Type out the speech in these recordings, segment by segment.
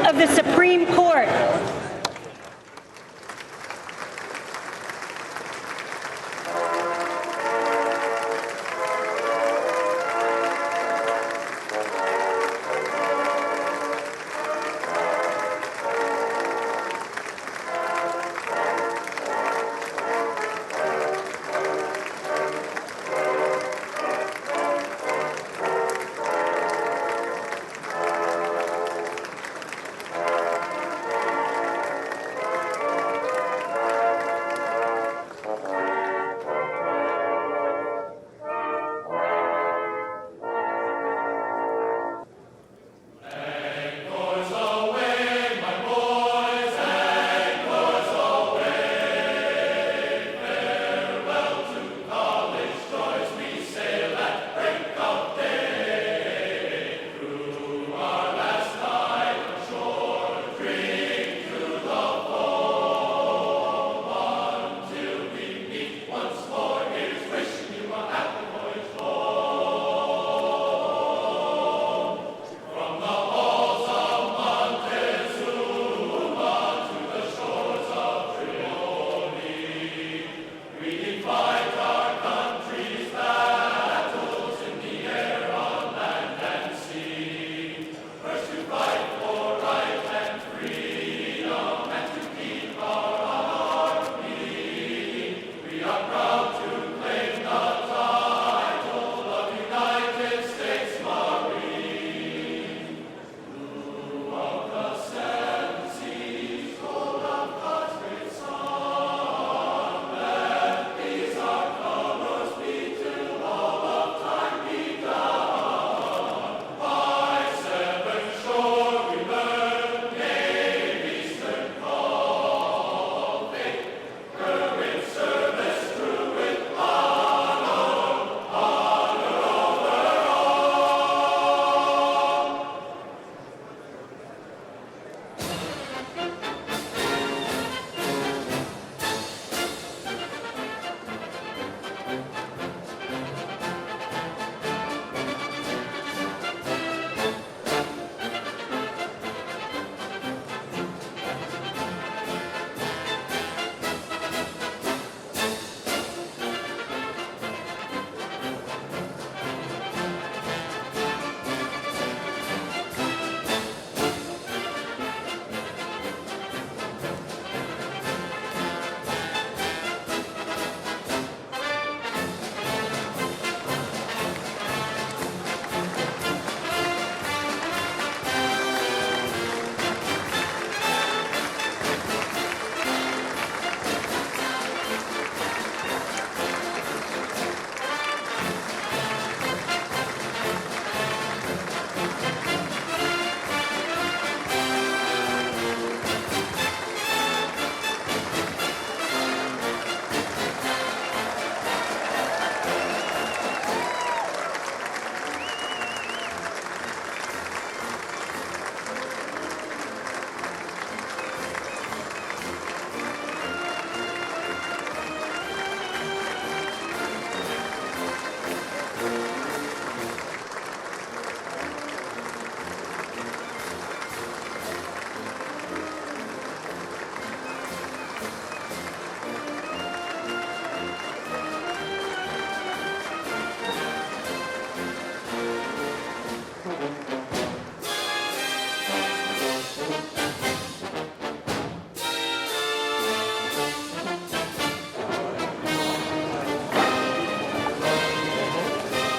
of the Supreme Court.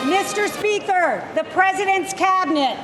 Mr. Speaker, the President's Cabinet.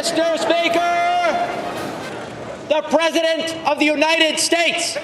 Mr. Speaker, the President of the United States.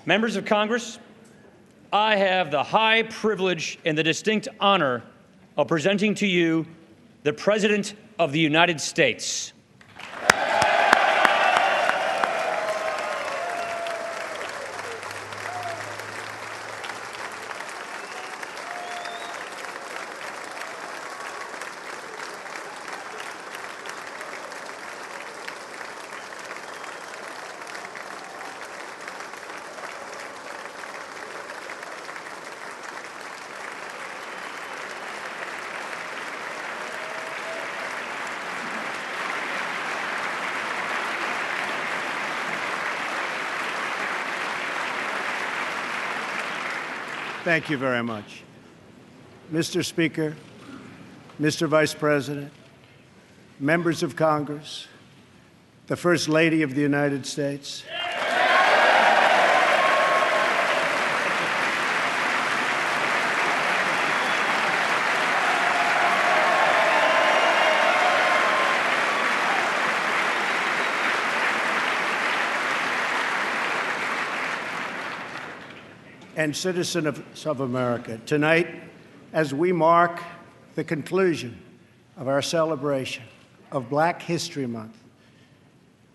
Members of Congress, I have the high privilege and the distinct honor of presenting to you the President of the United States. Thank you very much. Mr. Speaker, Mr. Vice President, members of Congress, the First Lady of the United States. And citizens of America, tonight, as we mark the conclusion of our celebration of Black History Month,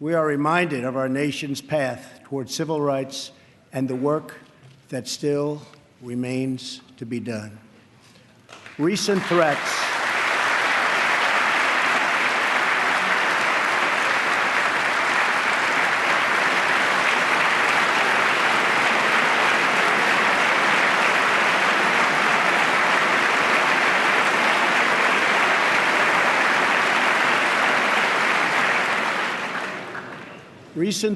we are reminded of our nation's path toward civil rights and the work that still remains to be done. Recent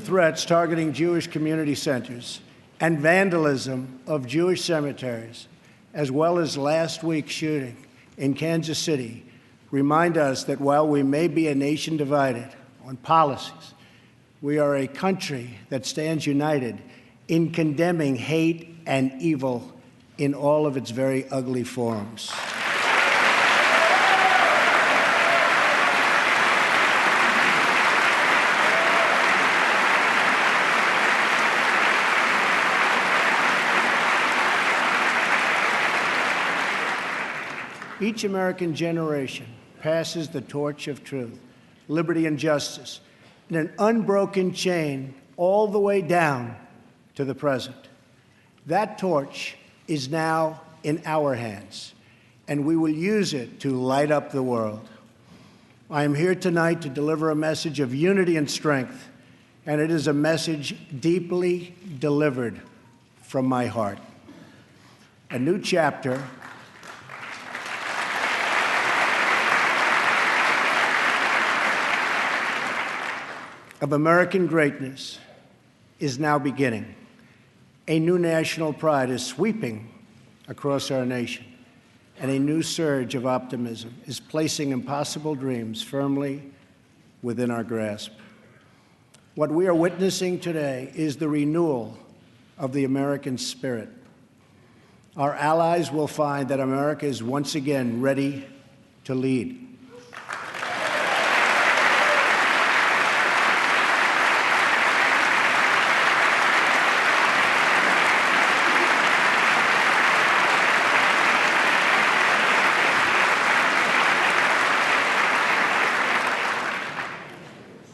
threats targeting Jewish community centers and vandalism of Jewish cemeteries, as well as last week's shooting in Kansas City, remind us that while we may be a nation divided on policies, we are a country that stands united in condemning hate and evil in all of its very ugly forms. Each American generation passes the torch of truth, liberty, and justice in an unbroken chain all the way down to the present. That torch is now in our hands, and we will use it to light up the world. I am here tonight to deliver a message of unity and strength, and it is a message deeply delivered from my heart. A new chapter of American greatness is now beginning. A new national pride is sweeping across our nation, and a new surge of optimism is placing impossible dreams firmly within our grasp. What we are witnessing today is the renewal of the American spirit. Our allies will find that America is once again ready to lead.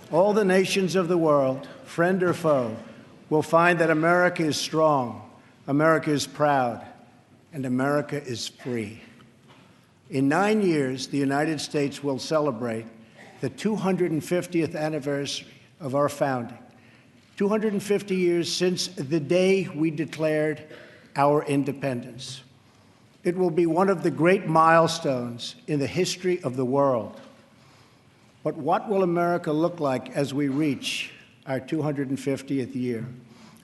All the nations of the world, friend or foe, will find that America is strong, America is proud, and America is free. In 9 years, the United States will celebrate the 250th anniversary of our founding, 250 years since the day we declared our independence. It will be one of the great milestones in the history of the world. But what will America look like as we reach our 250th year?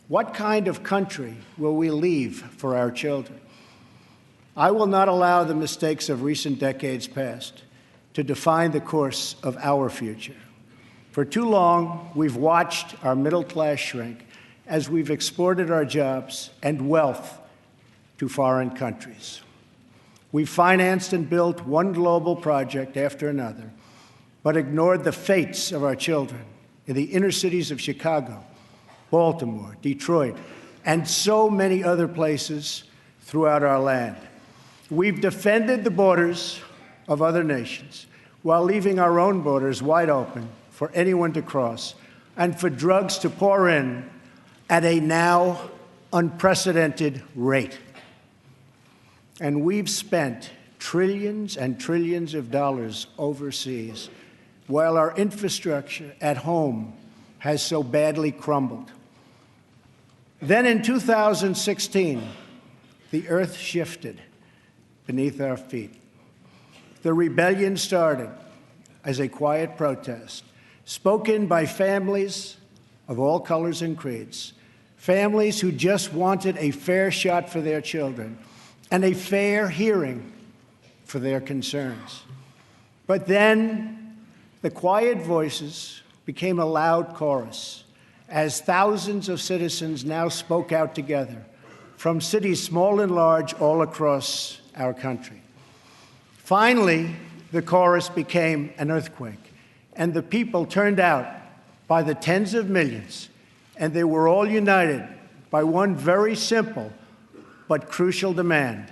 What kind of country will we leave for our children? I will not allow the mistakes of recent decades past to define the course of our future. For too long, we've watched our middle class shrink as we've exported our jobs and wealth to foreign countries. We've financed and built one global project after another, but ignored the fates of our children in the inner cities of Chicago, Baltimore, Detroit, and so many other places throughout our land. We've defended the borders of other nations while leaving our own borders wide open for anyone to cross and for drugs to pour in at a now unprecedented rate. And we've spent trillions and trillions of dollars overseas while our infrastructure at home has so badly crumbled. Then in 2016, the earth shifted beneath our feet. The rebellion started as a quiet protest, spoken by families of all colors and creeds, families who just wanted a fair shot for their children and a fair hearing for their concerns. But then the quiet voices became a loud chorus as thousands of citizens now spoke out together from cities small and large all across our country. Finally, the chorus became an earthquake, and the people turned out by the tens of millions, and they were all united by one very simple but crucial demand: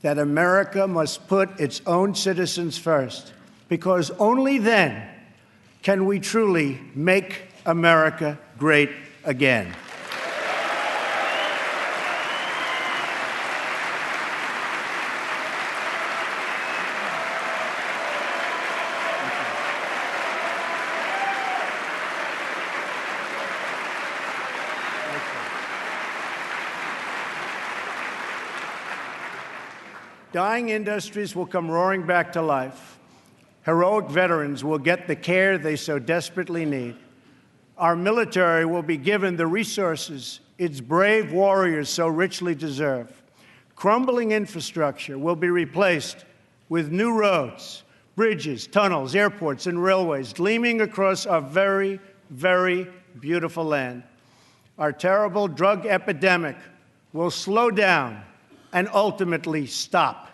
that America must put its own citizens first, because only then can we truly make America great again. Dying industries will come roaring back to life. Heroic veterans will get the care they so desperately need. Our military will be given the resources its brave warriors so richly deserve. Crumbling infrastructure will be replaced with new roads, bridges, tunnels, airports, and railways gleaming across our very, very beautiful land. Our terrible drug epidemic will slow down and ultimately stop.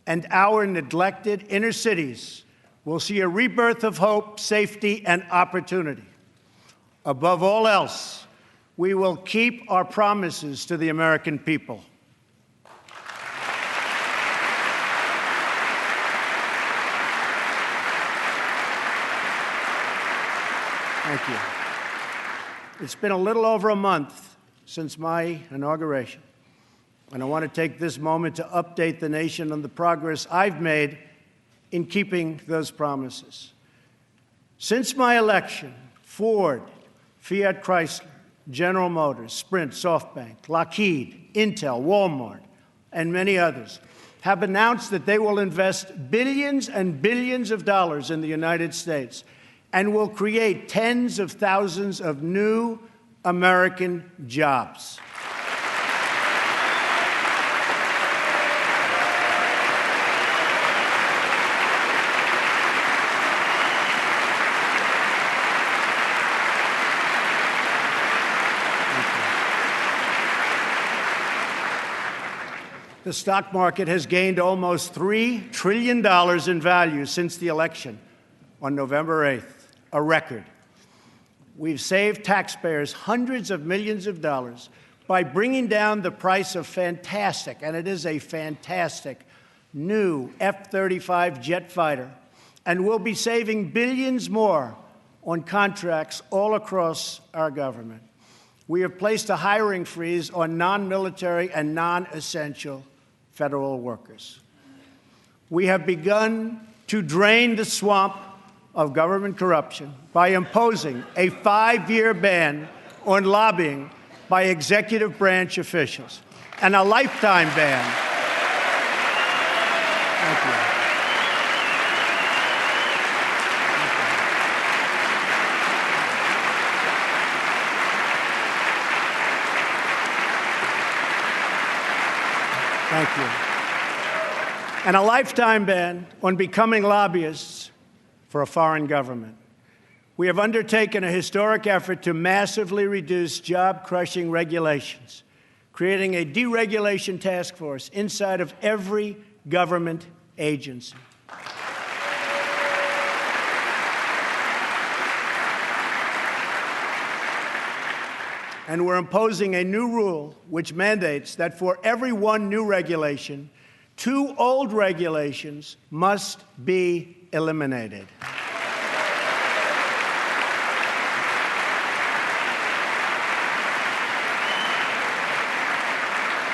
And our neglected inner cities will see a rebirth of hope, safety, and opportunity. Above all else, we will keep our promises to the American people. Thank you. It's been a little over a month since my inauguration, and I want to take this moment to update the nation on the progress I've made in keeping those promises. Since my election, Ford, Fiat Chrysler, General Motors, Sprint, SoftBank, Lockheed, Intel, Walmart, and many others have announced that they will invest billions and billions of dollars in the United States and will create tens of thousands of new American jobs. The stock market has gained almost $3 trillion in value since the election on November 8th, a record. We've saved taxpayers hundreds of millions of dollars by bringing down the price of fantastic, and it is a fantastic, new F-35 jet fighter, and we'll be saving billions more on contracts all across our government. We have placed a hiring freeze on non-military and non-essential federal workers. We have begun to drain the swamp of government corruption by imposing a 5-year ban on lobbying by executive branch officials and a lifetime ban. Thank you. Thank you. And a lifetime ban on becoming lobbyists for a foreign government. We have undertaken a historic effort to massively reduce job-crushing regulations, creating a deregulation task force inside of every government agency. And we're imposing a new rule which mandates that for every one new regulation, 2 old regulations must be eliminated.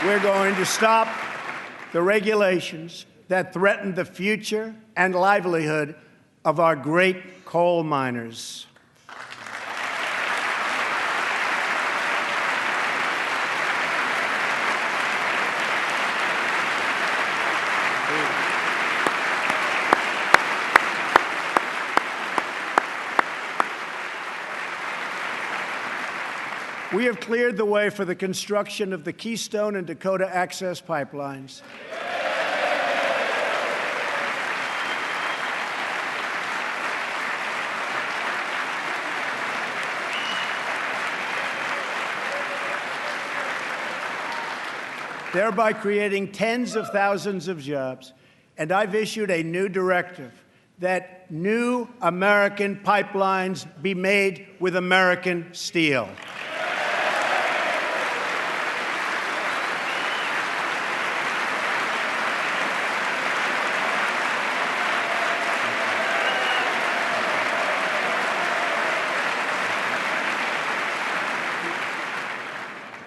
We're going to stop the regulations that threaten the future and livelihood of our great coal miners. We have cleared the way for the construction of the Keystone and Dakota Access pipelines. Thereby creating tens of thousands of jobs. And I've issued a new directive that new American pipelines be made with American steel.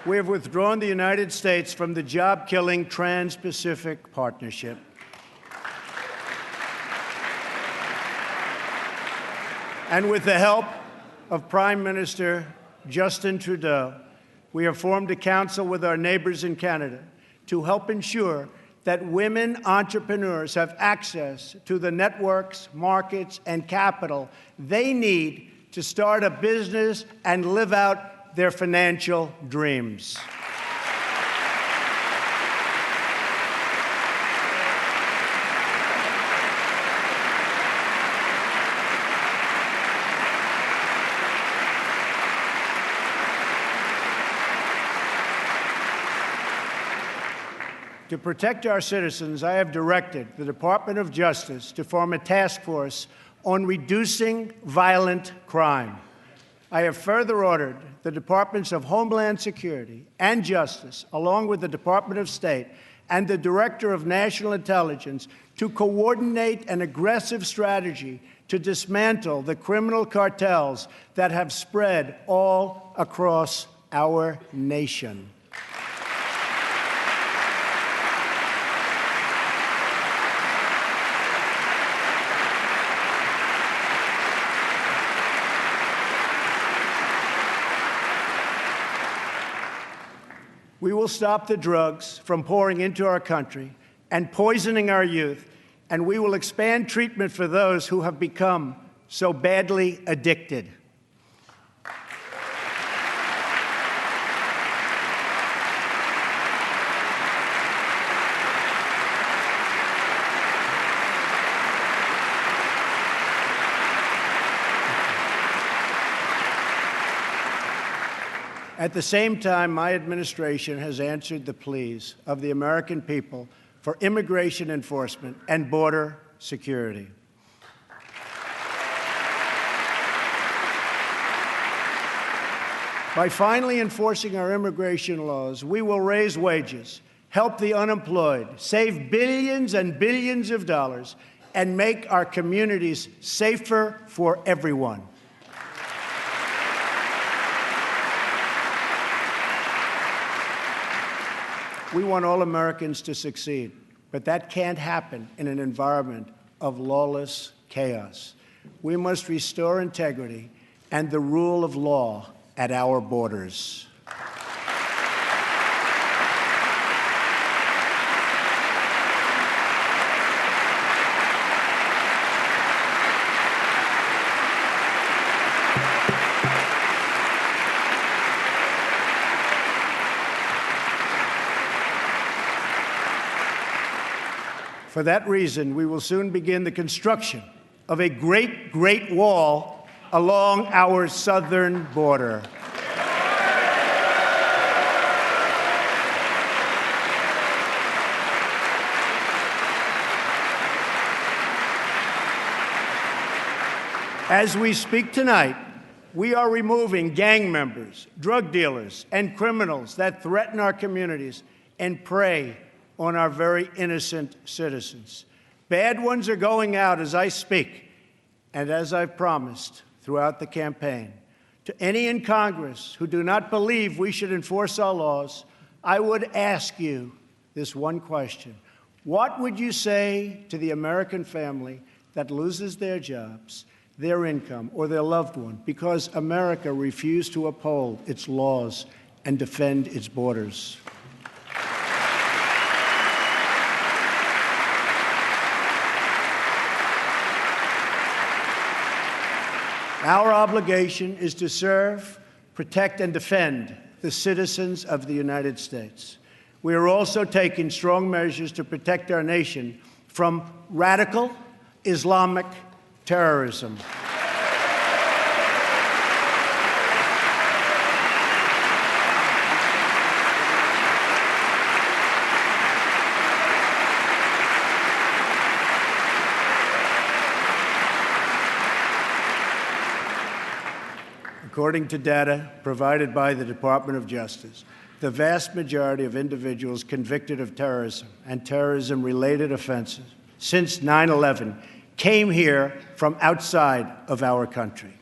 We have withdrawn the United States from the job-killing Trans-Pacific Partnership. And with the help of Prime Minister Justin Trudeau, we have formed a council with our neighbors in Canada to help ensure that women entrepreneurs have access to the networks, markets, and capital they need to start a business and live out their financial dreams. To protect our citizens, I have directed the Department of Justice to form a task force on reducing violent crime. I have further ordered the Departments of Homeland Security and Justice, along with the Department of State and the Director of National Intelligence, to coordinate an aggressive strategy to dismantle the criminal cartels that have spread all across our nation. We will stop the drugs from pouring into our country and poisoning our youth, and we will expand treatment for those who have become so badly addicted. At the same time, my administration has answered the pleas of the American people for immigration enforcement and border security. By finally enforcing our immigration laws, we will raise wages, help the unemployed, save billions and billions of dollars, and make our communities safer for everyone. We want all Americans to succeed, but that can't happen in an environment of lawless chaos. We must restore integrity and the rule of law at our borders. For that reason, we will soon begin the construction of a great, great wall along our southern border. As we speak tonight, we are removing gang members, drug dealers, and criminals that threaten our communities and prey on our very innocent citizens. Bad ones are going out as I speak, and as I've promised throughout the campaign. To any in Congress who do not believe we should enforce our laws, I would ask you this one question. What would you say to the American family that loses their jobs, their income, or their loved one because America refused to uphold its laws and defend its borders? Our obligation is to serve, protect and defend the citizens of the United States. We are also taking strong measures to protect our nation from radical Islamic terrorism. According to data provided by the Department of Justice, the vast majority of individuals convicted of terrorism and terrorism-related offenses since 9/11 came here from outside of our country.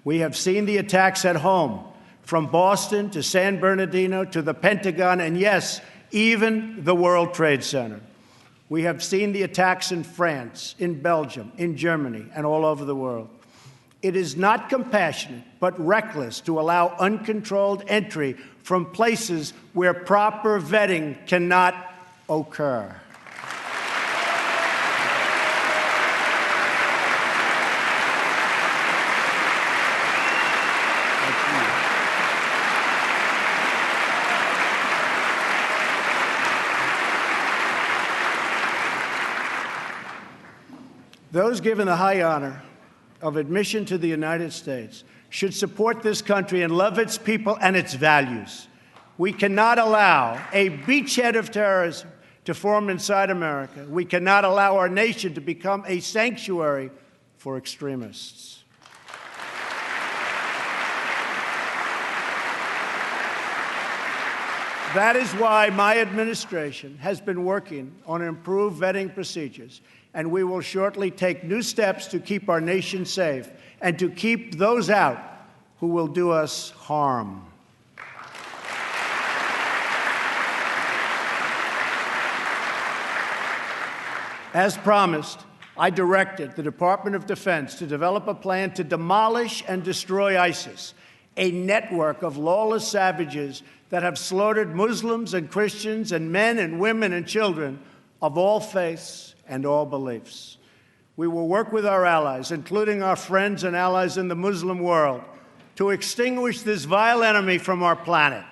We have seen the attacks at home, from Boston to San Bernardino to the Pentagon, and yes, even the World Trade Center. We have seen the attacks in France, in Belgium, in Germany, and all over the world. It is not compassionate, but reckless to allow uncontrolled entry from places where proper vetting cannot occur. Those given the high honor of admission to the United States should support this country and love its people and its values. We cannot allow a beachhead of terrorism to form inside America. We cannot allow our nation to become a sanctuary for extremists. That is why my administration has been working on improved vetting procedures, and we will shortly take new steps to keep our nation safe and to keep those out who will do us harm. As promised, I directed the Department of Defense to develop a plan to demolish and destroy ISIS, a network of lawless savages that have slaughtered Muslims and Christians and men and women and children of all faiths and all beliefs. We will work with our allies, including our friends and allies in the Muslim world, to extinguish this vile enemy from our planet.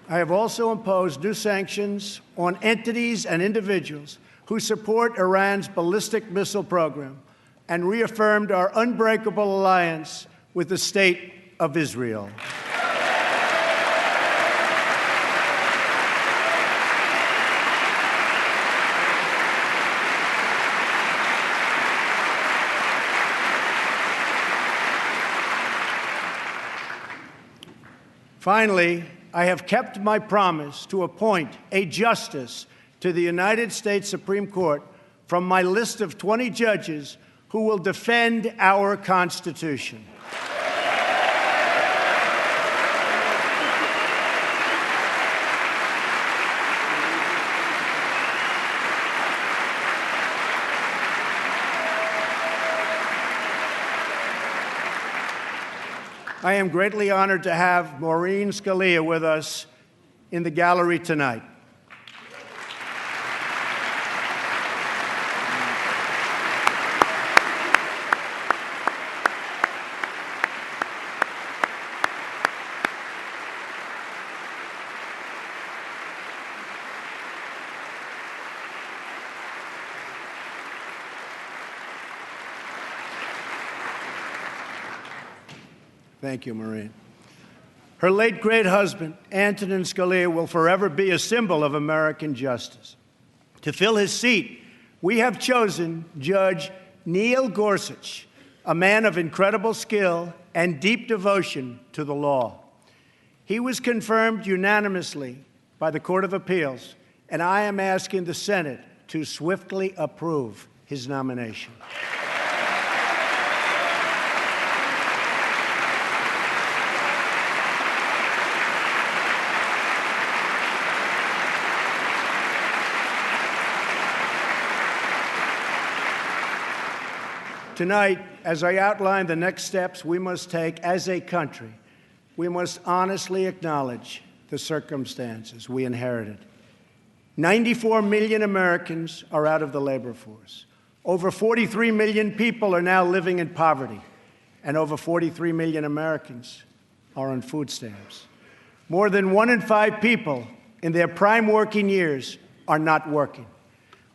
I have also imposed new sanctions on entities and individuals who support Iran's ballistic missile program and reaffirmed our unbreakable alliance with the State of Israel. Finally, I have kept my promise to appoint a justice to the United States Supreme Court from my list of 20 judges who will defend our Constitution. I am greatly honored to have Maureen Scalia with us in the gallery tonight. Thank you, Maureen. Her late great husband, Antonin Scalia, will forever be a symbol of American justice. To fill his seat, we have chosen Judge Neil Gorsuch, a man of incredible skill and deep devotion to the law. He was confirmed unanimously by the Court of Appeals, and I am asking the Senate to swiftly approve his nomination. Tonight, as I outline the next steps we must take as a country, we must honestly acknowledge the circumstances we inherited. 94 million Americans are out of the labor force. Over 43 million people are now living in poverty, and over 43 million Americans are on food stamps. More than 1 in 5 people in their prime working years are not working.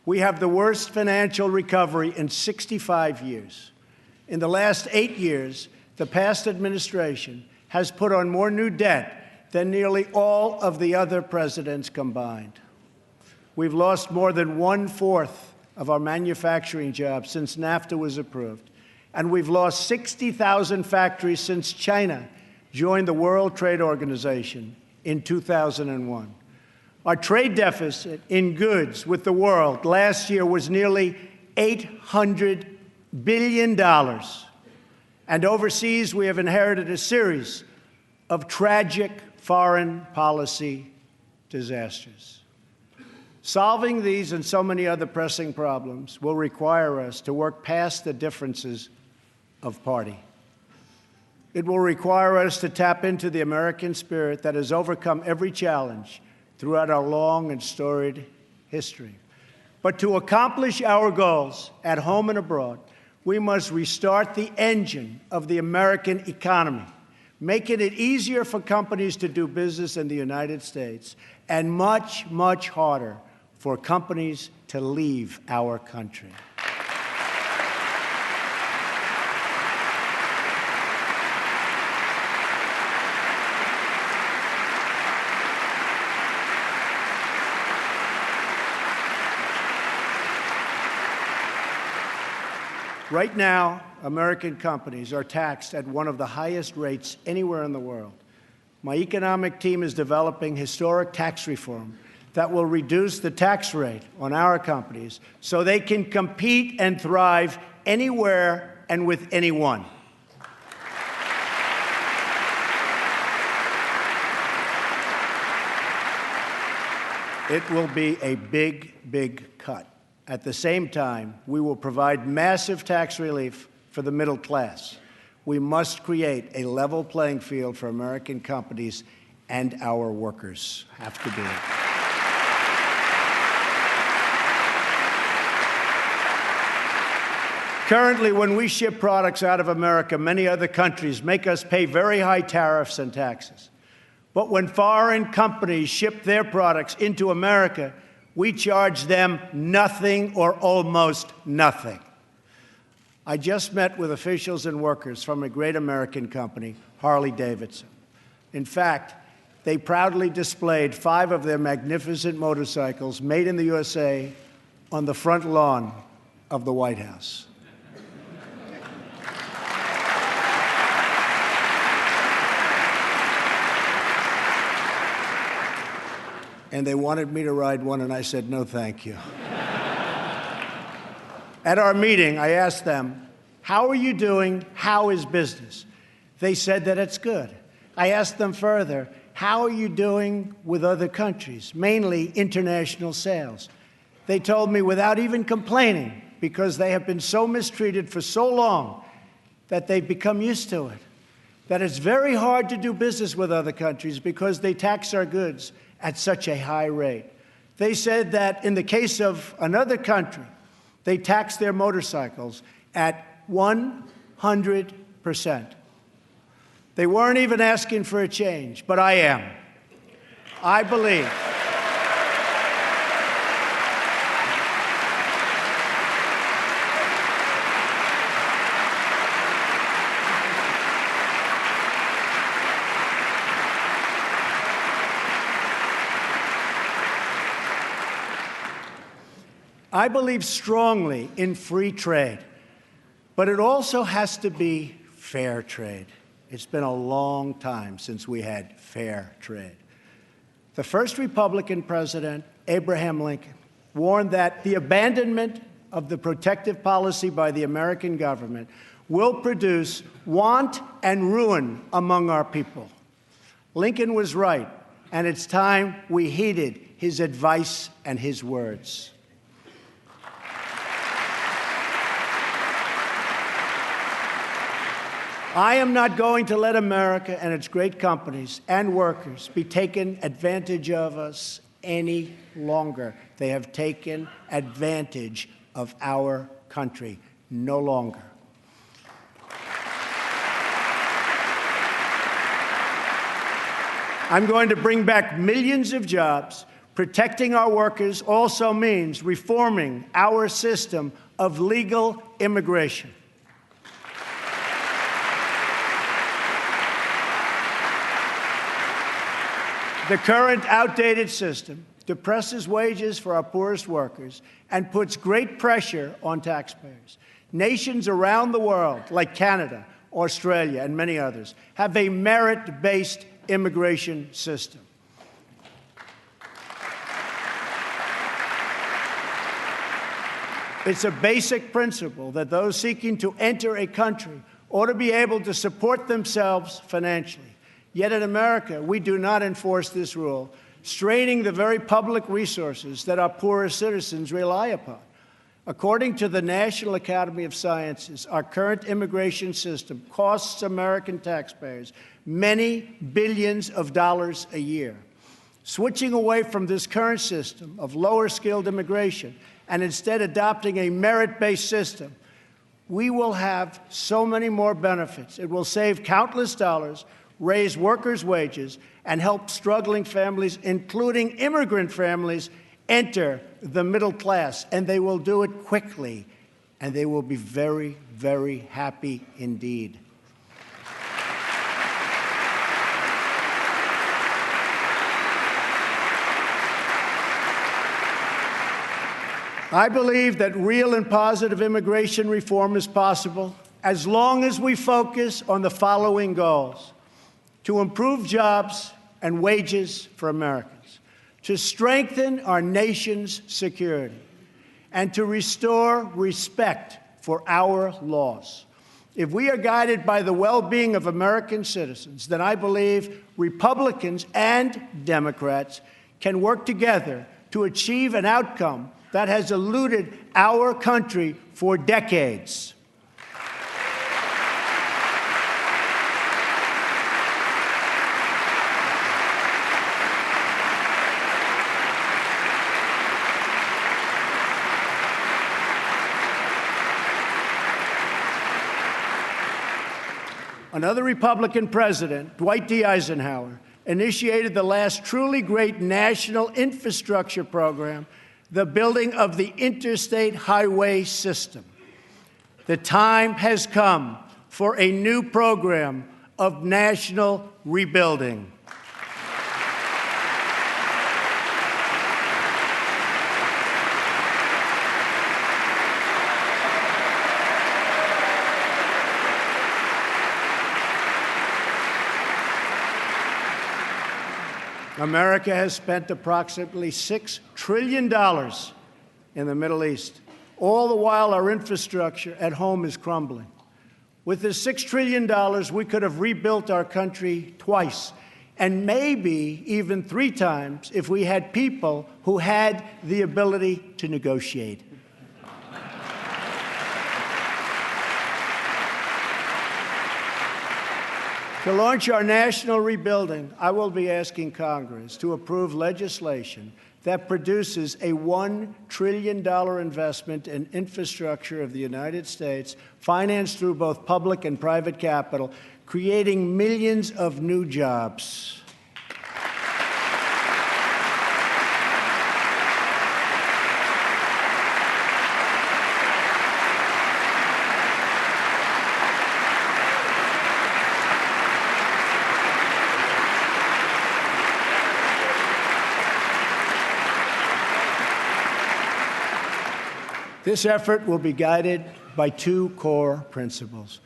We have the worst financial recovery in 65 years. In the last 8 years, the past administration has put on more new debt than nearly all of the other presidents combined. We've lost more than 1/4 of our manufacturing jobs since NAFTA was approved, and we've lost 60,000 factories since China joined the World Trade Organization in 2001. Our trade deficit in goods with the world last year was nearly $800 billion. And overseas, we have inherited a series of tragic foreign policy disasters. Solving these and so many other pressing problems will require us to work past the differences of party. It will require us to tap into the American spirit that has overcome every challenge throughout our long and storied history. But to accomplish our goals at home and abroad, we must restart the engine of the American economy, making it easier for companies to do business in the United States and much, much harder for companies to leave our country. Right now, American companies are taxed at one of the highest rates anywhere in the world. My economic team is developing historic tax reform that will reduce the tax rate on our companies so they can compete and thrive anywhere and with anyone. It will be a big, big cut. At the same time, we will provide massive tax relief for the middle class. We must create a level playing field for American companies, and our workers have to do it. Currently, when we ship products out of America, many other countries make us pay very high tariffs and taxes. But when foreign companies ship their products into America, we charge them nothing or almost nothing. I just met with officials and workers from a great American company, Harley-Davidson. In fact, they proudly displayed 5 of their magnificent motorcycles made in the USA on the front lawn of the White House. And they wanted me to ride one, and I said, no, thank you. At our meeting, I asked them, how are you doing? How is business? They said that it's good. I asked them further, how are you doing with other countries, mainly international sales? They told me without even complaining, because they have been so mistreated for so long that they've become used to it, that it's very hard to do business with other countries because they tax our goods at such a high rate. They said that in the case of another country, they tax their motorcycles at 100%. They weren't even asking for a change, but I am. I believe I believe strongly in free trade, but it also has to be fair trade. It's been a long time since we had fair trade. The first Republican president, Abraham Lincoln, warned that the abandonment of the protective policy by the American government will produce want and ruin among our people. Lincoln was right, and it's time we heeded his advice and his words. I am not going to let America and its great companies and workers be taken advantage of us any longer. They have taken advantage of our country. No longer. I'm going to bring back millions of jobs. Protecting our workers also means reforming our system of legal immigration. The current outdated system depresses wages for our poorest workers and puts great pressure on taxpayers. Nations around the world, like Canada, Australia, and many others, have a merit-based immigration system. It's a basic principle that those seeking to enter a country ought to be able to support themselves financially. Yet in America, we do not enforce this rule, straining the very public resources that our poorest citizens rely upon. According to the National Academy of Sciences, our current immigration system costs American taxpayers many billions of dollars a year. Switching away from this current system of lower-skilled immigration and instead adopting a merit-based system, we will have so many more benefits. It will save countless dollars, raise workers' wages, and help struggling families, including immigrant families, enter the middle class. And they will do it quickly, and they will be very, very happy indeed. I believe that real and positive immigration reform is possible as long as we focus on the following goals: to improve jobs and wages for Americans, to strengthen our nation's security, and to restore respect for our laws. If we are guided by the well-being of American citizens, then I believe Republicans and Democrats can work together to achieve an outcome that has eluded our country for decades. Another Republican president, Dwight D. Eisenhower, initiated the last truly great national infrastructure program, the building of the interstate highway system. The time has come for a new program of national rebuilding. America has spent approximately $6 trillion in the Middle East. All the while, our infrastructure at home is crumbling. With this $6 trillion, we could have rebuilt our country twice, and maybe even 3 times if we had people who had the ability to negotiate. To launch our national rebuilding, I will be asking Congress to approve legislation that produces a $1 trillion investment in infrastructure of the United States, financed through both public and private capital, creating millions of new jobs. This effort will be guided by 2 core principles: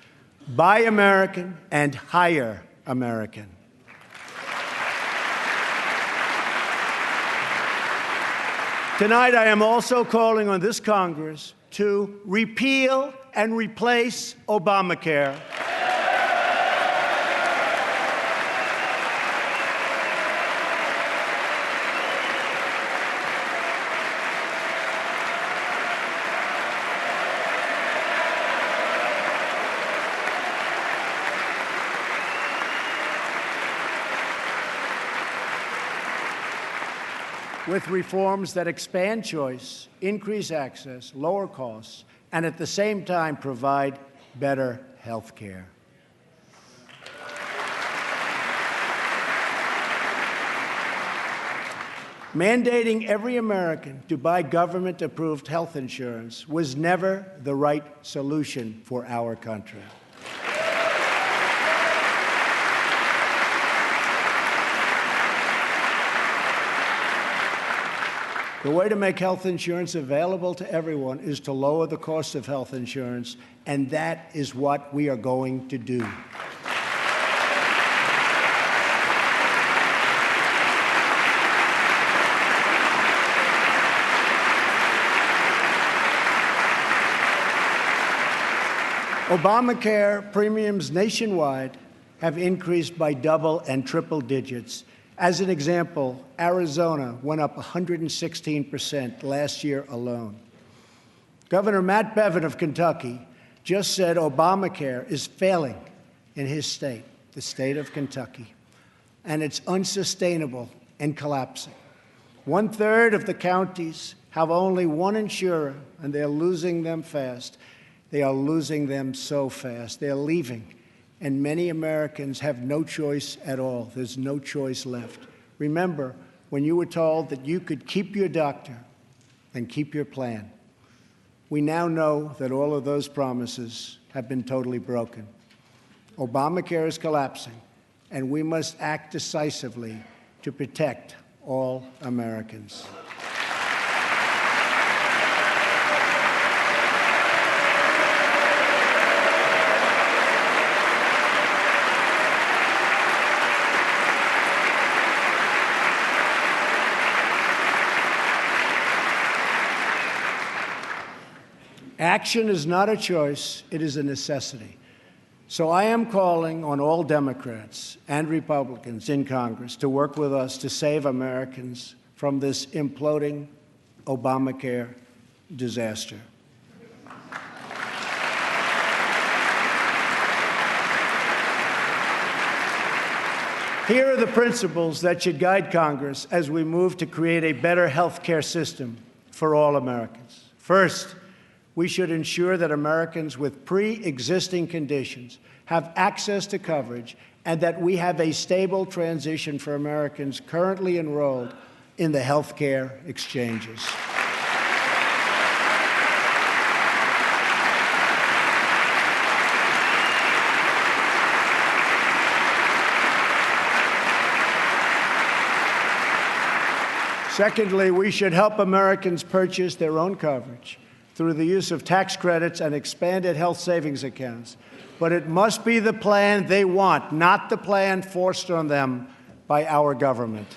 Buy American and Hire American. Tonight, I am also calling on this Congress to repeal and replace Obamacare. with reforms that expand choice, increase access, lower costs, and at the same time provide better health care. Mandating every American to buy government-approved health insurance was never the right solution for our country. The way to make health insurance available to everyone is to lower the cost of health insurance, and that is what we are going to do. Obamacare premiums nationwide have increased by double and triple digits. As an example, Arizona went up 116% last year alone. Governor Matt Bevin of Kentucky just said Obamacare is failing in his state, the state of Kentucky, and it's unsustainable and collapsing. 1/3 of the counties have only one insurer, and they're losing them fast. They are losing them so fast. They're leaving. And many Americans have no choice at all. There's no choice left. Remember, when you were told that you could keep your doctor and keep your plan, we now know that all of those promises have been totally broken. Obamacare is collapsing, and we must act decisively to protect all Americans. Action is not a choice, it is a necessity. So I am calling on all Democrats and Republicans in Congress to work with us to save Americans from this imploding Obamacare disaster. Here are the principles that should guide Congress as we move to create a better health care system for all Americans. First, we should ensure that Americans with pre-existing conditions have access to coverage and that we have a stable transition for Americans currently enrolled in the health care exchanges. Secondly, we should help Americans purchase their own coverage through the use of tax credits and expanded health savings accounts. But it must be the plan they want, not the plan forced on them by our government.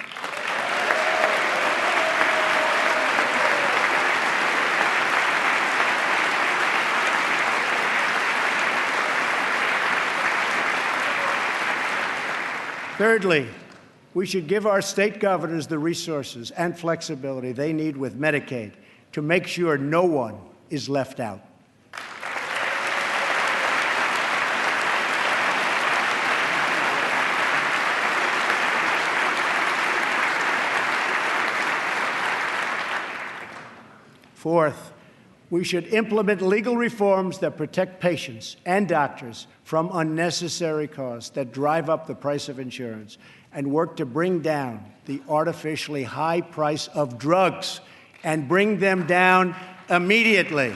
Thirdly, we should give our state governors the resources and flexibility they need with Medicaid to make sure no one is left out. Fourth, we should implement legal reforms that protect patients and doctors from unnecessary costs that drive up the price of insurance and work to bring down the artificially high price of drugs and bring them down immediately.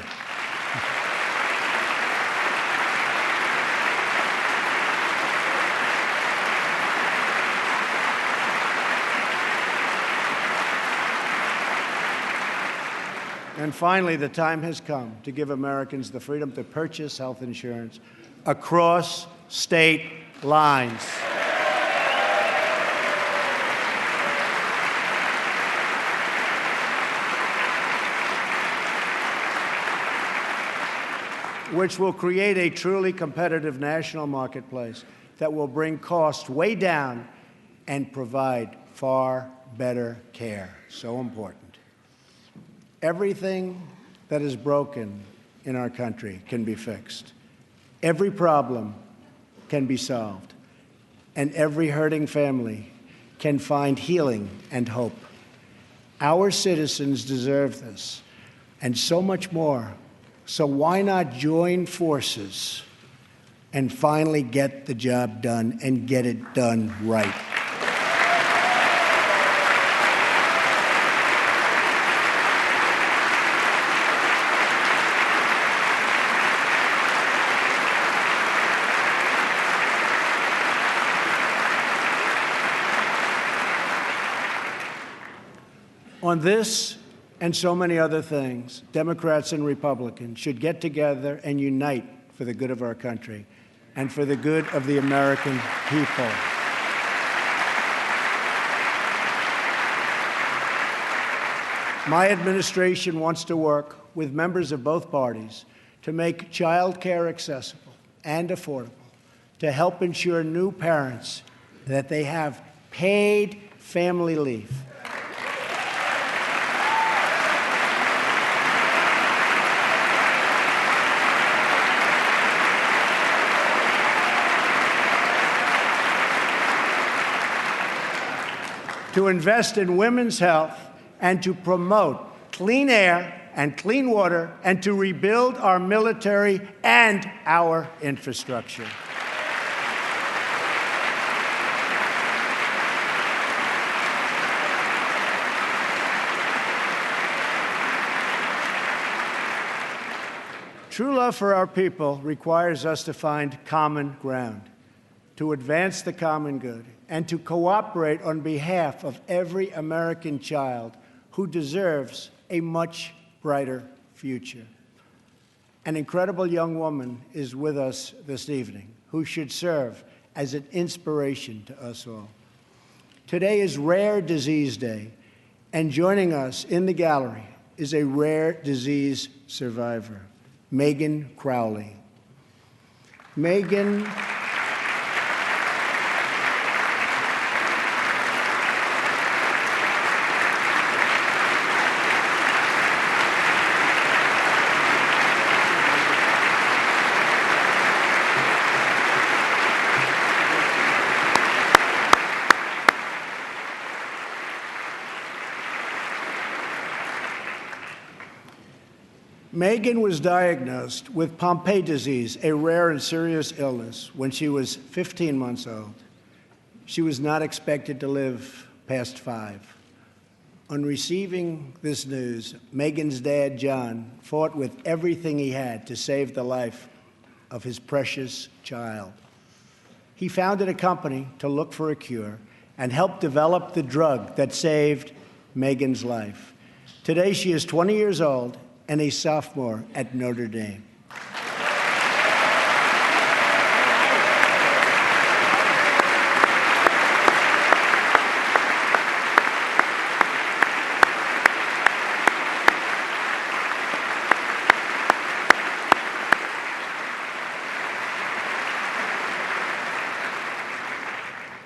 And finally, the time has come to give Americans the freedom to purchase health insurance across state lines. Which will create a truly competitive national marketplace that will bring costs way down and provide far better care. So important. Everything that is broken in our country can be fixed. Every problem can be solved. And every hurting family can find healing and hope. Our citizens deserve this, and so much more. So why not join forces and finally get the job done and get it done right? On this and so many other things, Democrats and Republicans should get together and unite for the good of our country and for the good of the American people. My administration wants to work with members of both parties to make child care accessible and affordable, to help ensure new parents that they have paid family leave, to invest in women's health, and to promote clean air and clean water, and to rebuild our military and our infrastructure. True love for our people requires us to find common ground, to advance the common good, and to cooperate on behalf of every American child who deserves a much brighter future. An incredible young woman is with us this evening who should serve as an inspiration to us all. Today is Rare Disease Day, and joining us in the gallery is a rare disease survivor, Megan Crowley. Megan Megan was diagnosed with Pompe disease, a rare and serious illness, when she was 15 months old. She was not expected to live past 5. On receiving this news, Megan's dad, John, fought with everything he had to save the life of his precious child. He founded a company to look for a cure and helped develop the drug that saved Megan's life. Today, she is 20 years old and a sophomore at Notre Dame.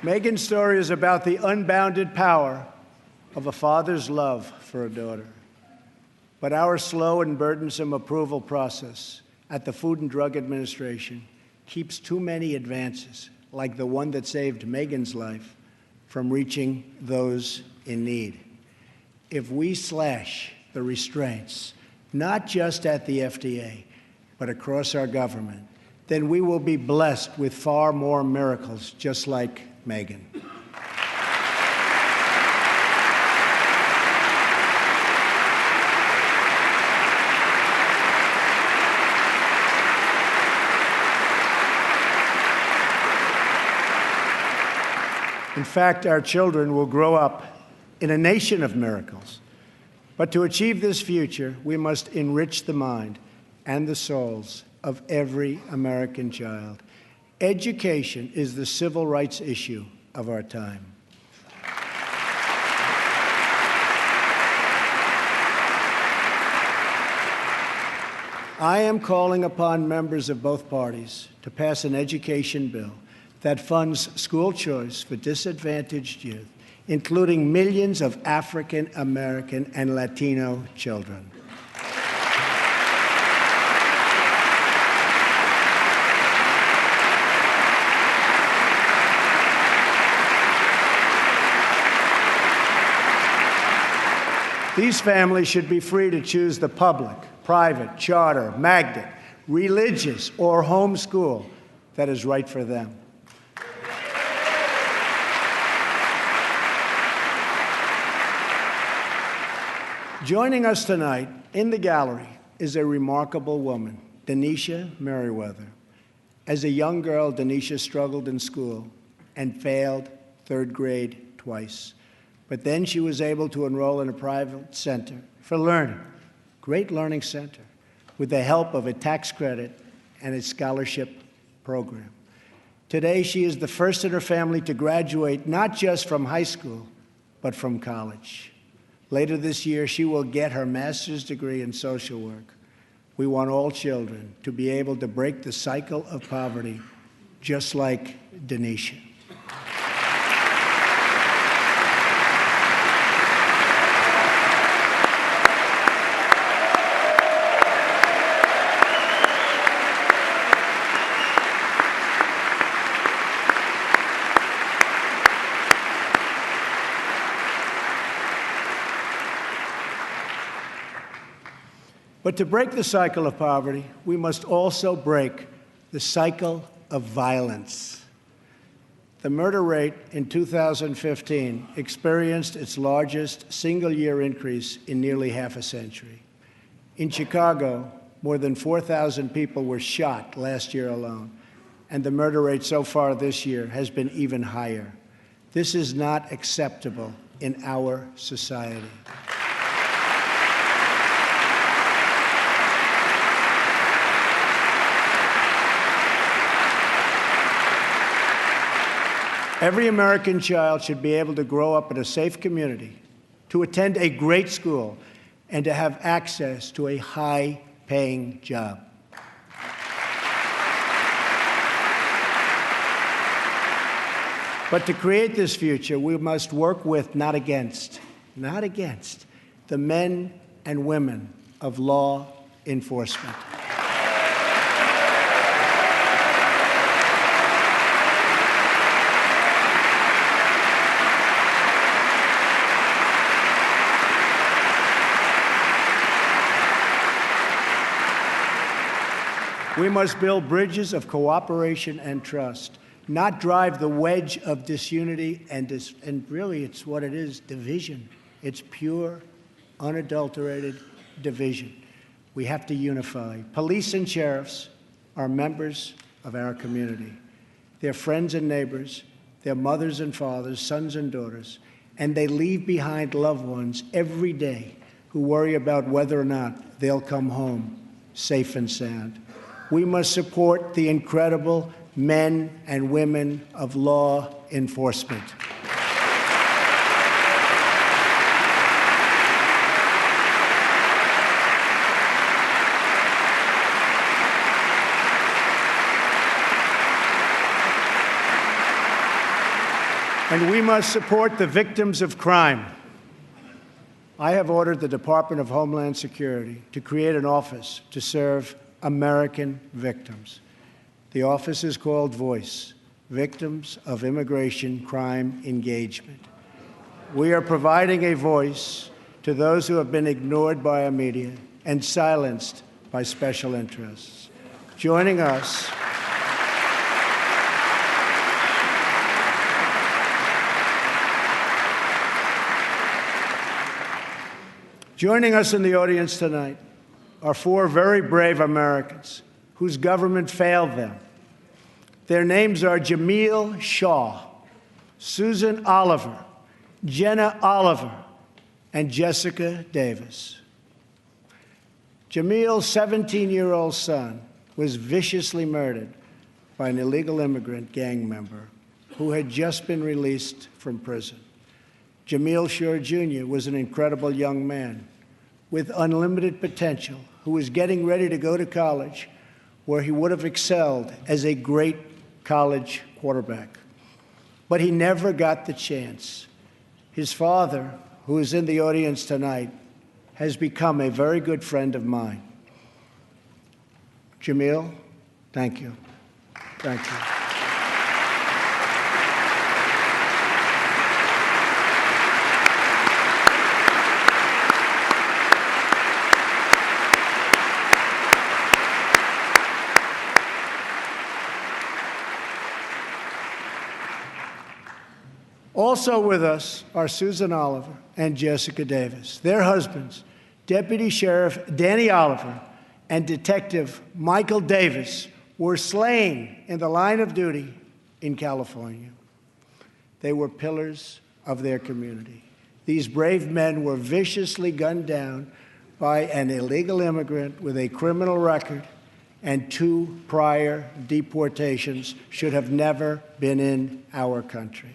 Megan's story is about the unbounded power of a father's love for a daughter. But our slow and burdensome approval process at the Food and Drug Administration keeps too many advances, like the one that saved Megan's life, from reaching those in need. If we slash the restraints, not just at the FDA, but across our government, then we will be blessed with far more miracles just like Megan. In fact, our children will grow up in a nation of miracles. But to achieve this future, we must enrich the mind and the souls of every American child. Education is the civil rights issue of our time. I am calling upon members of both parties to pass an education bill that funds school choice for disadvantaged youth, including millions of African American and Latino children. These families should be free to choose the public, private, charter, magnet, religious, or home school that is right for them. Joining us tonight in the gallery is a remarkable woman, Denisha Merriweather. As a young girl, Denisha struggled in school and failed third grade twice. But then she was able to enroll in a private center for learning, great learning center, with the help of a tax credit and a scholarship program. Today, she is the first in her family to graduate not just from high school, but from college. Later this year, she will get her master's degree in social work. We want all children to be able to break the cycle of poverty, just like Denisha. But to break the cycle of poverty, we must also break the cycle of violence. The murder rate in 2015 experienced its largest single-year increase in nearly half a century. In Chicago, more than 4,000 people were shot last year alone, and the murder rate so far this year has been even higher. This is not acceptable in our society. Every American child should be able to grow up in a safe community, to attend a great school, and to have access to a high-paying job. But to create this future, we must work with, not against, the men and women of law enforcement. We must build bridges of cooperation and trust, not drive the wedge of disunity and really it's what it is, division. It's pure, unadulterated division. We have to unify. Police and sheriffs are members of our community. They're friends and neighbors. They're mothers and fathers, sons and daughters, and they leave behind loved ones every day who worry about whether or not they'll come home safe and sound. We must support the incredible men and women of law enforcement. And we must support the victims of crime. I have ordered the Department of Homeland Security to create an office to serve American victims. The office is called VOICE, Victims of Immigration Crime Engagement. We are providing a voice to those who have been ignored by our media and silenced by special interests. Joining us in the audience tonight are four very brave Americans whose government failed them. Their names are Jamil Shaw, Susan Oliver, Jenna Oliver, and Jessica Davis. Jamil's 17-year-old son was viciously murdered by an illegal immigrant gang member who had just been released from prison. Jamil Shaw Jr. was an incredible young man with unlimited potential who was getting ready to go to college, where he would have excelled as a great college quarterback. But he never got the chance. His father, who is in the audience tonight, has become a very good friend of mine. Jamil, thank you. Thank you. Also with us are Susan Oliver and Jessica Davis. Their husbands, Deputy Sheriff Danny Oliver and Detective Michael Davis, were slain in the line of duty in California. They were pillars of their community. These brave men were viciously gunned down by an illegal immigrant with a criminal record and 2 prior deportations, should have never been in our country.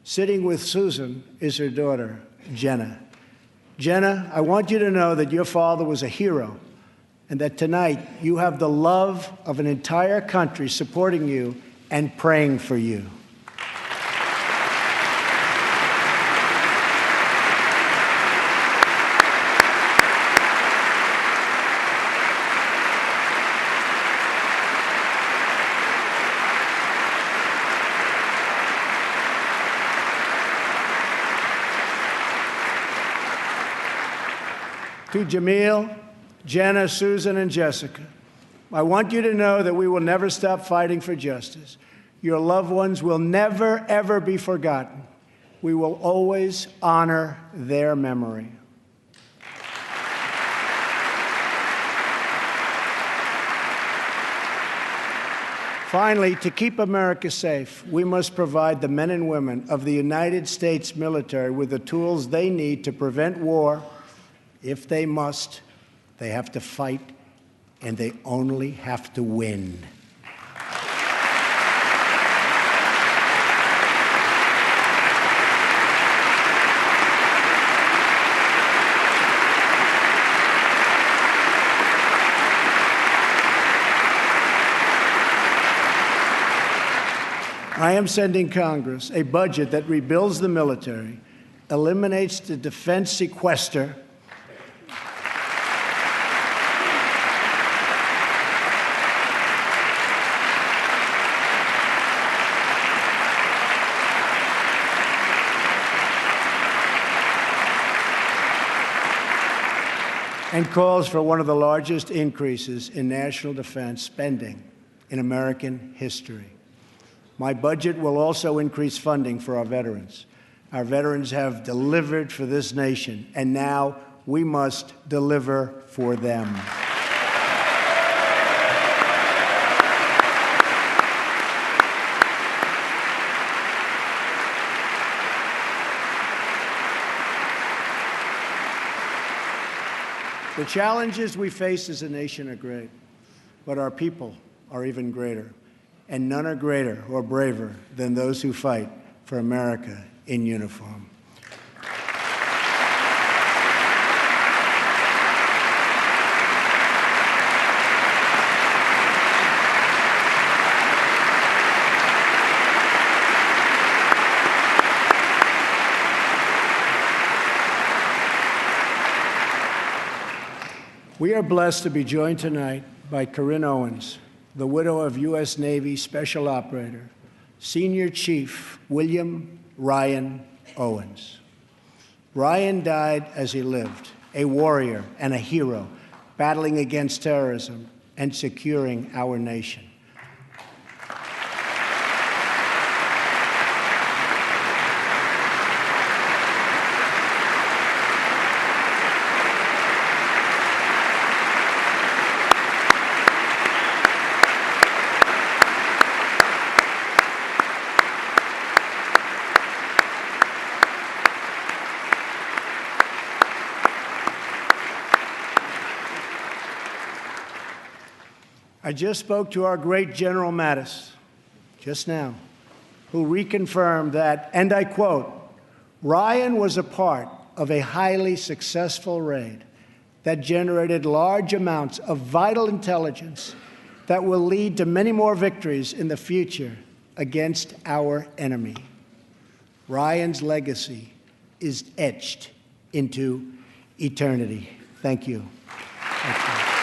Sitting with Susan is her daughter, Jenna. Jenna, I want you to know that your father was a hero and that tonight you have the love of an entire country supporting you and praying for you. To Jamil, Jenna, Susan, and Jessica, I want you to know that we will never stop fighting for justice. Your loved ones will never, ever be forgotten. We will always honor their memory. Finally, to keep America safe, we must provide the men and women of the United States military with the tools they need to prevent war. If they must, they have to fight, and they only have to win. I am sending Congress a budget that rebuilds the military, eliminates the defense sequester, and calls for one of the largest increases in national defense spending in American history. My budget will also increase funding for our veterans. Our veterans have delivered for this nation, and now we must deliver for them. The challenges we face as a nation are great, but our people are even greater, and none are greater or braver than those who fight for America in uniform. We are blessed to be joined tonight by Corinne Owens, the widow of U.S. Navy Special Operator, Senior Chief William Ryan Owens. Ryan died as he lived, a warrior and a hero, battling against terrorism and securing our nation. I just spoke to our great General Mattis just now, who reconfirmed that, and I quote, Ryan was a part of a highly successful raid that generated large amounts of vital intelligence that will lead to many more victories in the future against our enemy. Ryan's legacy is etched into eternity. Thank you. Thank you.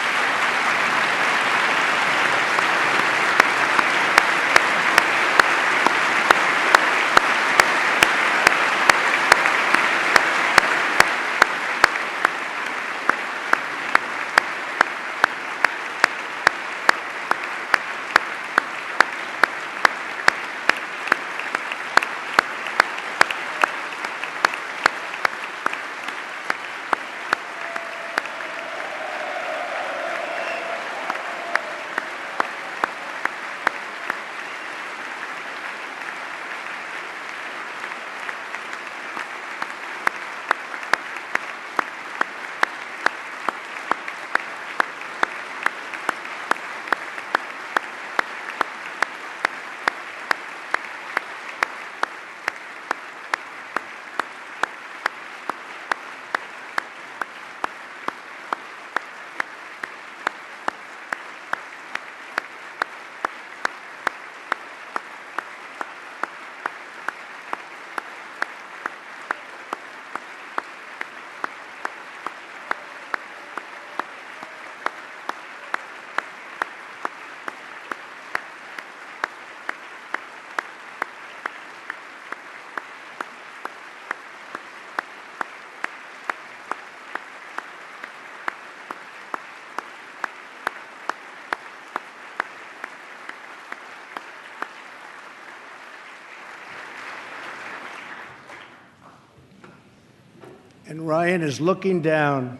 And Ryan is looking down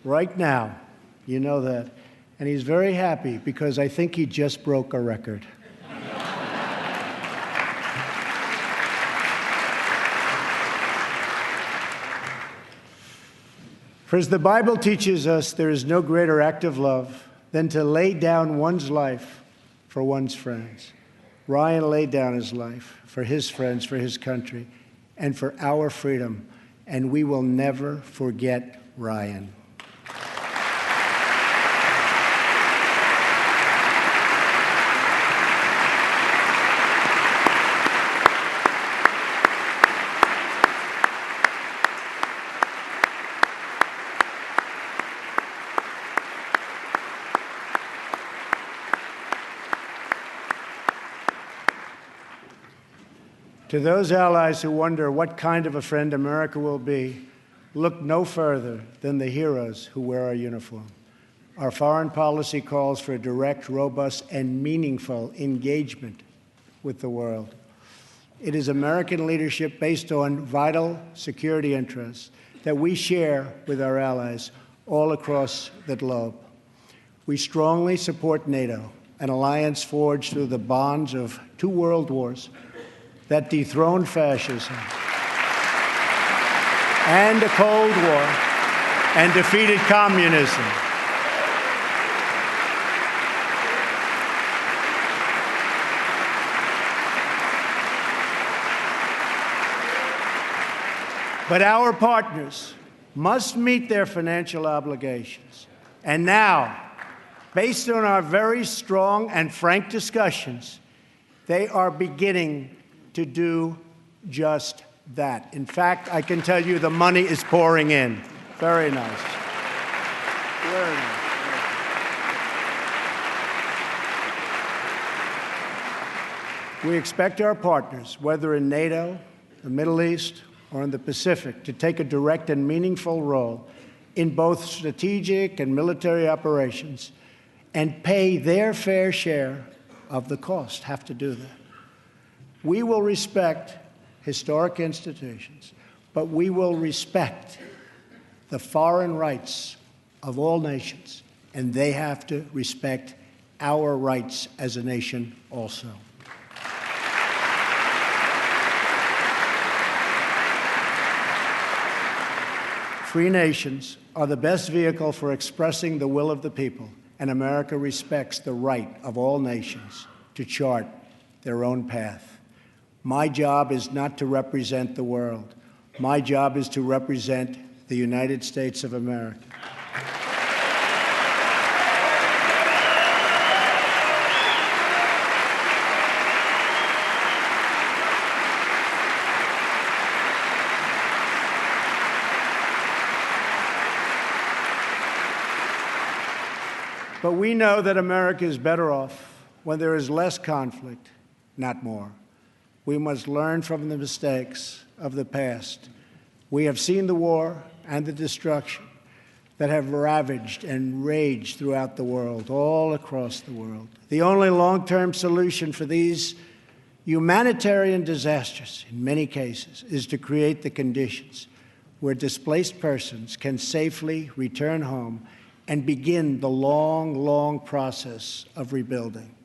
right now. You know that. And he's very happy because I think he just broke a record. For as the Bible teaches us, there is no greater act of love than to lay down one's life for one's friends. Ryan laid down his life for his friends, for his country, and for our freedom. And we will never forget Ryan. To those allies who wonder what kind of a friend America will be, look no further than the heroes who wear our uniform. Our foreign policy calls for a direct, robust, and meaningful engagement with the world. It is American leadership based on vital security interests that we share with our allies all across the globe. We strongly support NATO, an alliance forged through the bonds of 2 world wars that dethroned fascism and the Cold War and defeated communism. But our partners must meet their financial obligations. And now, based on our very strong and frank discussions, they are beginning to do just that. In fact, I can tell you the money is pouring in. Very nice. Very nice. We expect our partners, whether in NATO, the Middle East, or in the Pacific, to take a direct and meaningful role in both strategic and military operations and pay their fair share of the cost, have to do that. We will respect historic institutions, but we will respect the foreign rights of all nations, and they have to respect our rights as a nation also. Free nations are the best vehicle for expressing the will of the people, and America respects the right of all nations to chart their own path. My job is not to represent the world. My job is to represent the United States of America. But we know that America is better off when there is less conflict, not more. We must learn from the mistakes of the past. We have seen the war and the destruction that have ravaged and raged throughout the world, all across the world. The only long-term solution for these humanitarian disasters, in many cases, is to create the conditions where displaced persons can safely return home and begin the long, long process of rebuilding.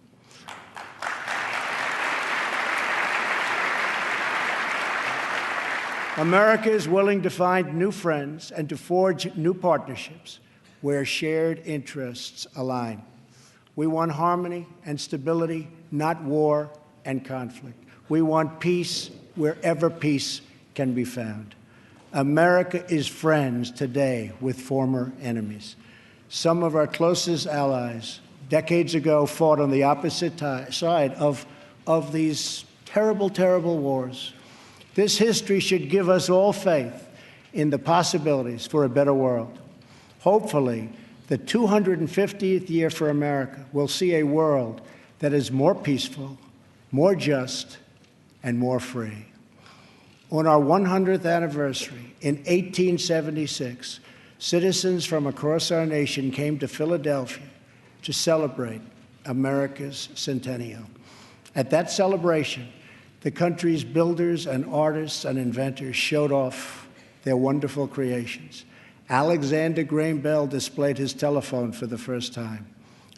America is willing to find new friends and to forge new partnerships where shared interests align. We want harmony and stability, not war and conflict. We want peace wherever peace can be found. America is friends today with former enemies. Some of our closest allies decades ago fought on the opposite side of these terrible, terrible wars. This history should give us all faith in the possibilities for a better world. Hopefully, the 250th year for America will see a world that is more peaceful, more just, and more free. On our 100th anniversary in 1876, citizens from across our nation came to Philadelphia to celebrate America's centennial. At that celebration, the country's builders and artists and inventors showed off their wonderful creations. Alexander Graham Bell displayed his telephone for the first time.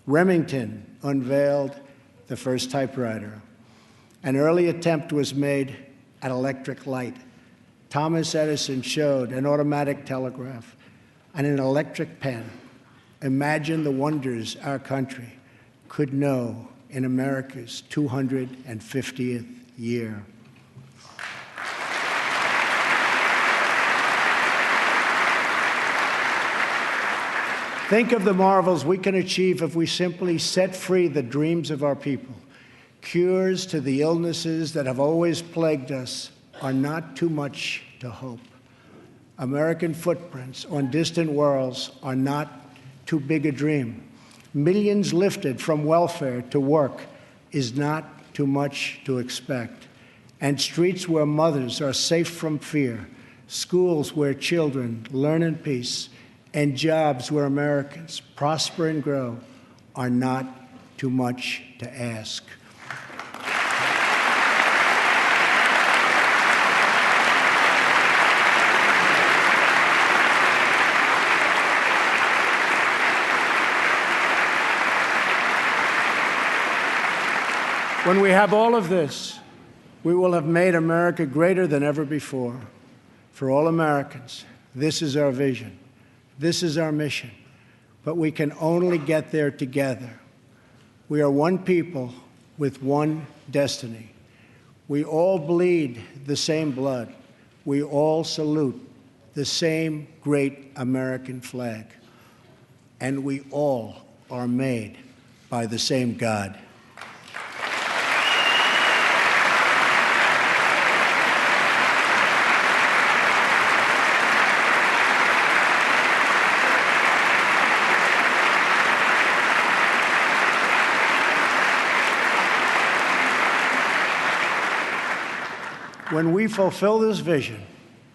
Remington unveiled the first typewriter. An early attempt was made at electric light. Thomas Edison showed an automatic telegraph and an electric pen. Imagine the wonders our country could know in America's 250th year. Think of the marvels we can achieve if we simply set free the dreams of our people. Cures to the illnesses that have always plagued us are not too much to hope. American footprints on distant worlds are not too big a dream. Millions lifted from welfare to work is not too much to expect. And streets where mothers are safe from fear, schools where children learn in peace, and jobs where Americans prosper and grow are not too much to ask. When we have all of this, we will have made America greater than ever before. For all Americans, this is our vision. This is our mission. But we can only get there together. We are one people with one destiny. We all bleed the same blood. We all salute the same great American flag. And we all are made by the same God. When we fulfill this vision,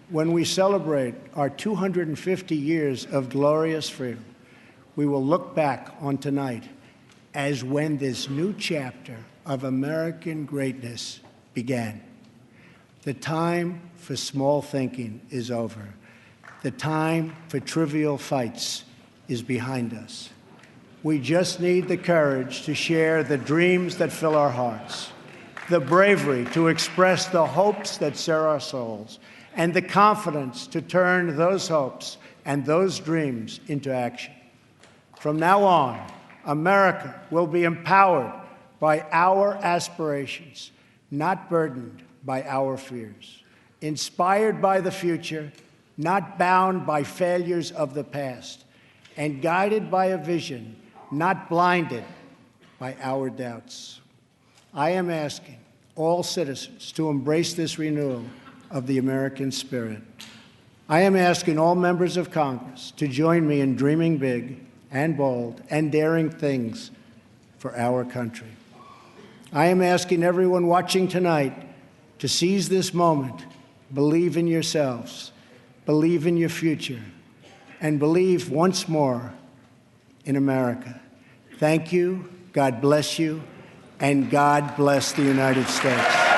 when we celebrate our 250 years of glorious freedom, we will look back on tonight as when this new chapter of American greatness began. The time for small thinking is over. The time for trivial fights is behind us. We just need the courage to share the dreams that fill our hearts, the bravery to express the hopes that stir our souls, and the confidence to turn those hopes and those dreams into action. From now on, America will be empowered by our aspirations, not burdened by our fears, inspired by the future, not bound by failures of the past, and guided by a vision, not blinded by our doubts. I am asking all citizens to embrace this renewal of the American spirit. I am asking all members of Congress to join me in dreaming big and bold and daring things for our country. I am asking everyone watching tonight to seize this moment, believe in yourselves, believe in your future, and believe once more in America. Thank you, God bless you, and God bless the United States.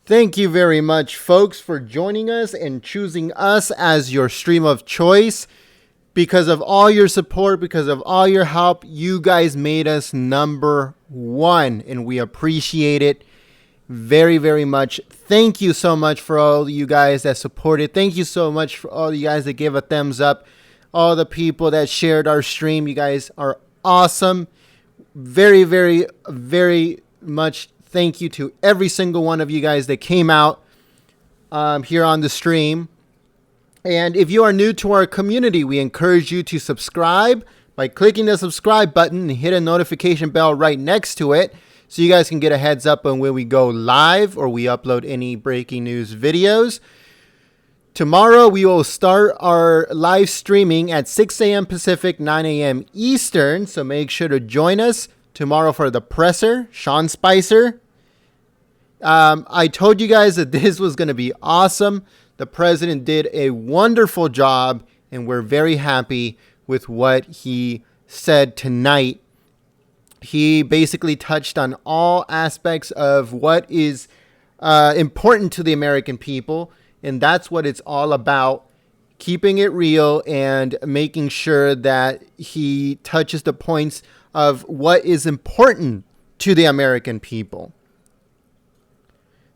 Thank you very much, folks, for joining us and choosing us as your stream of choice. Because of all your support, because of all your help, you guys made us number one, and we appreciate it very, very much. Thank you so much for all you guys that supported. Thank you so much for all you guys that gave a thumbs up. All the people that shared our stream. You guys are awesome. Very, very, very much thank you to every single one of you guys that came out here on the stream. And if you are new to our community, we encourage you to subscribe by clicking the subscribe button and hit a notification bell right next to it so you guys can get a heads up on when we go live or we upload any breaking news videos. Tomorrow we will start our live streaming at 6 a.m. Pacific, 9 a.m. Eastern. So make sure to join us tomorrow for the presser, Sean Spicer. I told you guys that this was going to be awesome. The president did a wonderful job, and we're very happy with what he said tonight. He basically touched on all aspects of what is important to the American people, and that's what it's all about, keeping it real and making sure that he touches the points of what is important to the American people.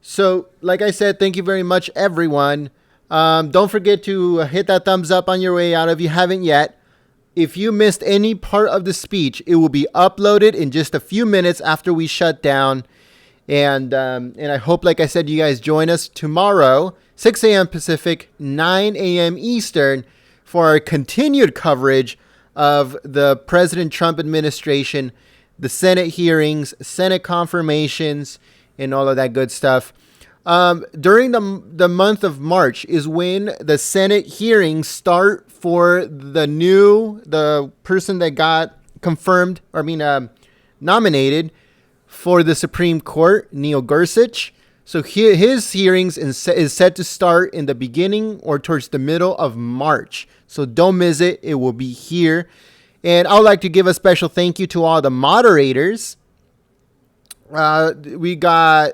So, like I said, thank you very much, everyone. Don't forget to hit that thumbs up on your way out if you haven't yet. If you missed any part of the speech, it will be uploaded in just a few minutes after we shut down. And I hope, like I said, you guys join us tomorrow, 6 a.m. Pacific, 9 a.m. Eastern, for our continued coverage of the President Trump administration, the Senate hearings, Senate confirmations, and all of that good stuff. During the month of March is when the Senate hearings start for the person that got nominated for the Supreme Court, Neil Gorsuch. So his hearings is set to start in the beginning or towards the middle of March. So don't miss it. It will be here. And I would like to give a special thank you to all the moderators. We got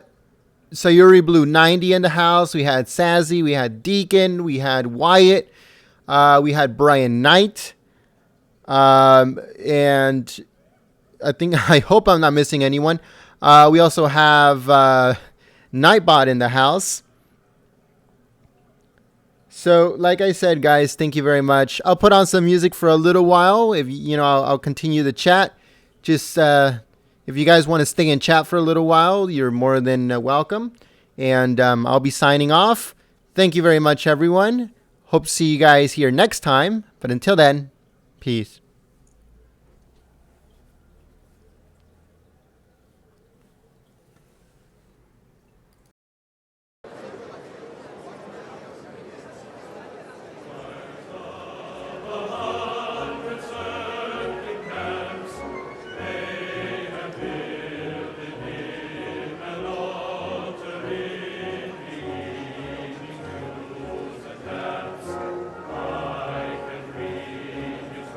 Sayuri Blue 90 in the house. We had Sazzy. We had Deacon. We had Wyatt. We had Brian Knight. And I hope I'm not missing anyone. We also have Nightbot in the house. So, like I said, guys, thank you very much. I'll put on some music for a little while. I'll continue the chat. Just if you guys want to stay and chat for a little while, you're more than welcome. And I'll be signing off. Thank you very much, everyone. Hope to see you guys here next time. But until then, peace.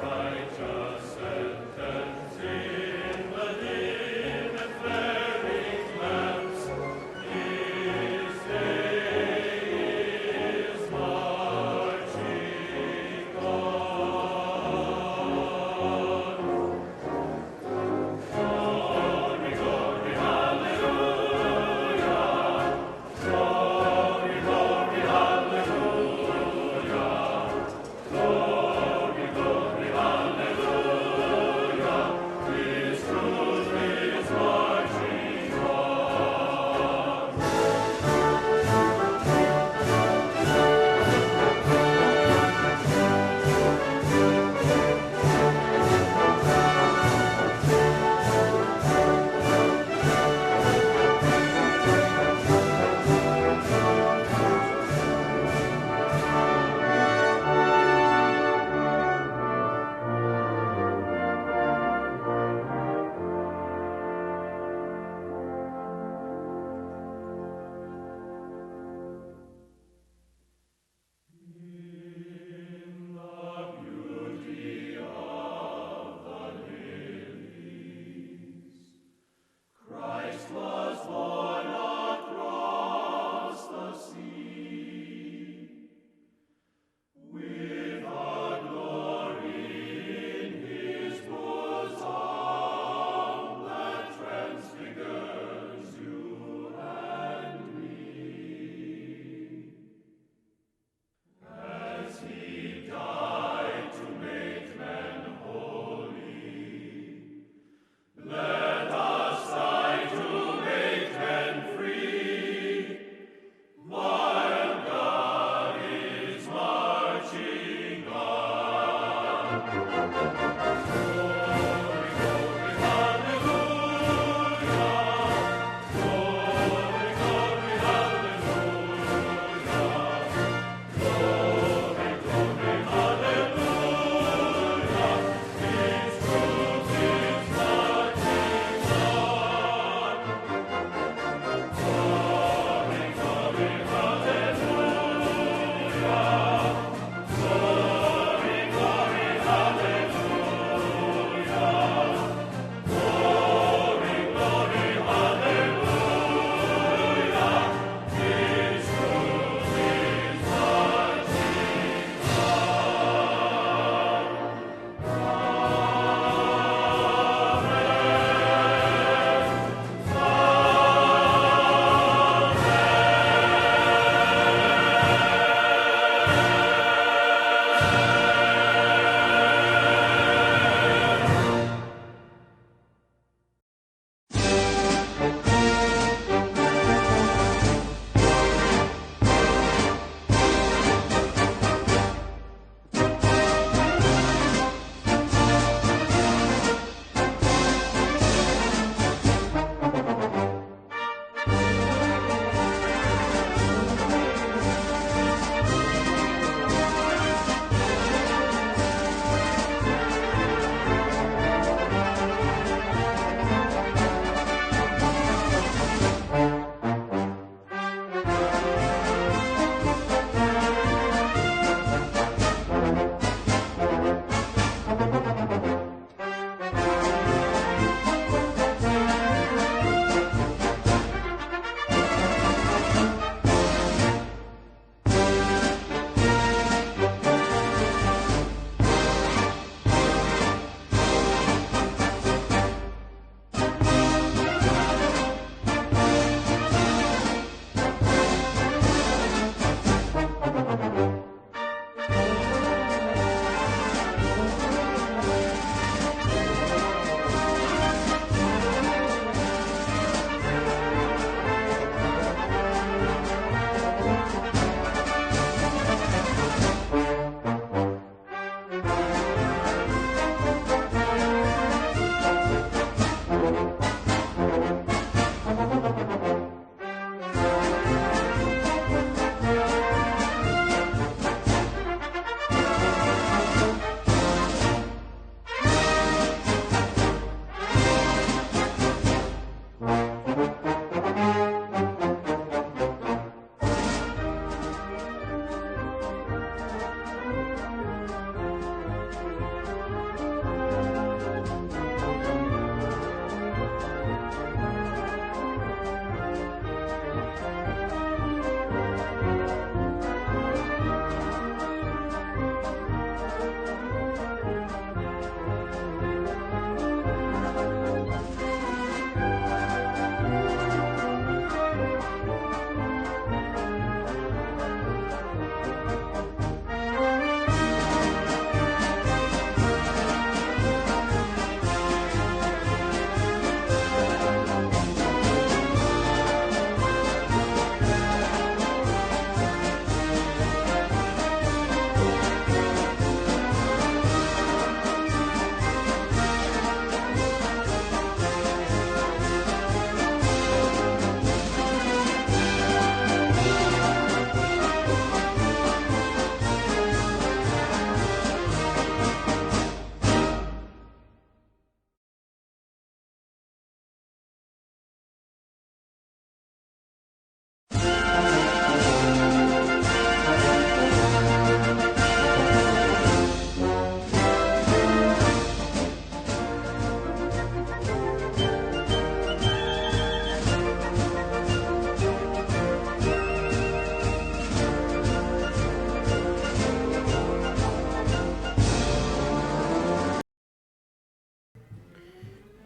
Right.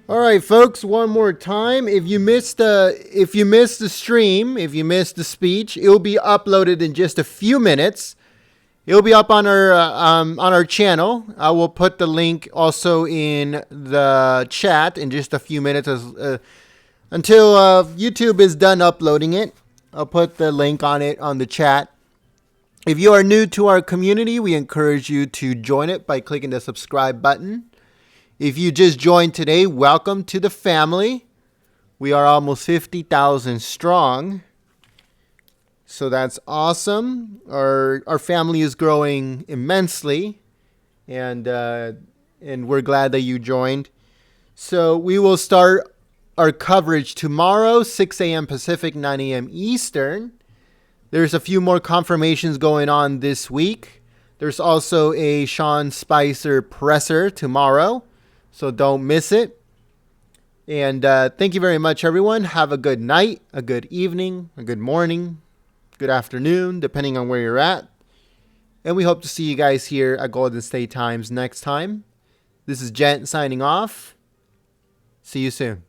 All right, folks, one more time. If you missed the stream, if you missed the speech, it'll be uploaded in just a few minutes. It'll be up on our channel. I will put the link also in the chat in just a few minutes until YouTube is done uploading it. I'll put the link on it on the chat. If you are new to our community, we encourage you to join it by clicking the subscribe button. If you just joined today, welcome to the family. We are almost 50,000 strong. So that's awesome. Our family is growing immensely, and we're glad that you joined. So we will start our coverage tomorrow, 6 a.m. Pacific, 9 a.m. Eastern. There's a few more confirmations going on this week. There's also a Sean Spicer presser tomorrow, so don't miss it. And thank you very much, everyone. Have a good night, a good evening, a good morning, good afternoon, depending on where you're at. And we hope to see you guys here at Golden State Times next time. This is Gent signing off. See you soon.